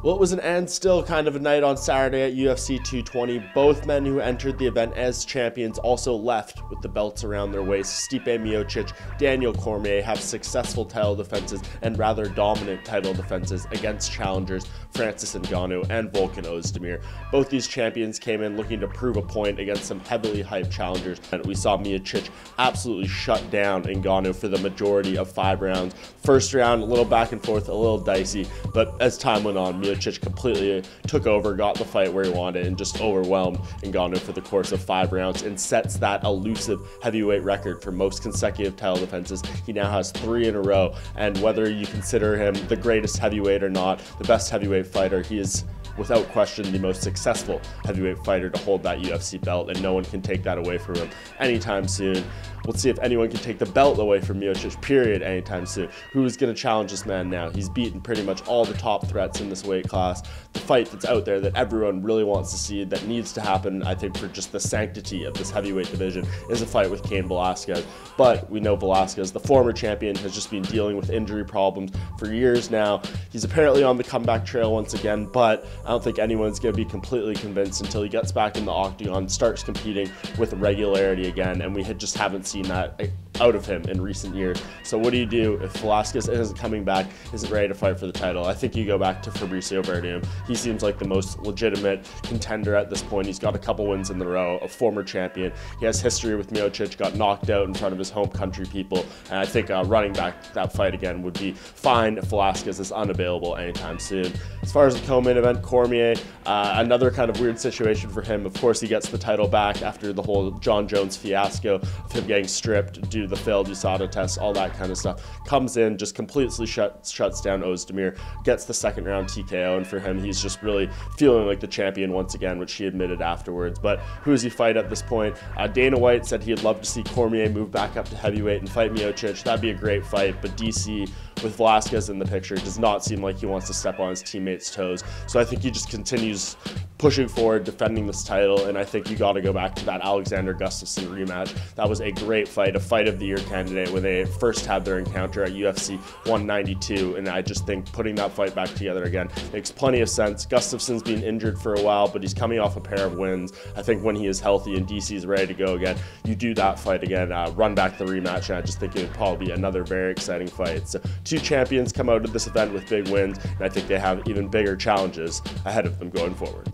Well, it was an and still kind of a night on Saturday at UFC 220. Both men who entered the event as champions also left with the belts around their waists. Stipe Miocic, Daniel Cormier have successful title defenses and rather dominant title defenses against challengers Francis Ngannou and Volkan Ozdemir. Both these champions came in looking to prove a point against some heavily hyped challengers, and we saw Miocic absolutely shut down Ngannou for the majority of 5 rounds. First round, a little back and forth, a little dicey, but as time went on, Miocic completely took over, got the fight where he wanted, and just overwhelmed Ngannou for the course of 5 rounds and sets that elusive heavyweight record for most consecutive title defenses. He now has 3 in a row, and whether you consider him the greatest heavyweight or not, the best heavyweight fighter, he is without question the most successful heavyweight fighter to hold that UFC belt, and no one can take that away from him anytime soon. We'll see if anyone can take the belt away from Miocic, period, anytime soon. Who's going to challenge this man now? He's beaten pretty much all the top threats in this weight class. The fight that's out there that everyone really wants to see, that needs to happen, I think, for just the sanctity of this heavyweight division, is a fight with Cain Velasquez. But we know Velasquez, the former champion, has just been dealing with injury problems for years now. He's apparently on the comeback trail once again, but I don't think anyone's going to be completely convinced until he gets back in the octagon, starts competing with regularity again, and we just haven't seen that out of him in recent years. So what do you do if Velasquez isn't coming back, isn't ready to fight for the title? I think you go back to Fabricio Werdum. He seems like the most legitimate contender at this point. He's got a couple wins in a row, a former champion. He has history with Miocic, got knocked out in front of his home country people, and I think running back that fight again would be fine if Velasquez is unavailable anytime soon. As far as the co-main event, Cormier, another kind of weird situation for him. Of course, he gets the title back after the whole John Jones fiasco of him getting stripped due to the failed USADA test, all that kind of stuff. Comes in, just completely shuts down Ozdemir, gets the second round TKO, and for him, he's just really feeling like the champion once again, which he admitted afterwards. But who does he fight at this point? Dana White said he'd love to see Cormier move back up to heavyweight and fight Miocic. That'd be a great fight, but DC, with Velasquez in the picture, does not seem like he wants to step on his teammates' toes. So I think he just continues pushing forward, defending this title, and I think you got to go back to that Alexander Gustafsson rematch. That was a great fight, a fight of the year candidate when they first had their encounter at UFC 192, and I just think putting that fight back together again makes plenty of sense. Gustafsson's been injured for a while, but he's coming off a pair of wins. I think when he is healthy and DC is ready to go again, you do that fight again, run back the rematch, and I just think it would probably be another very exciting fight. So 2 champions come out of this event with big wins, and I think they have even bigger challenges ahead of them going forward.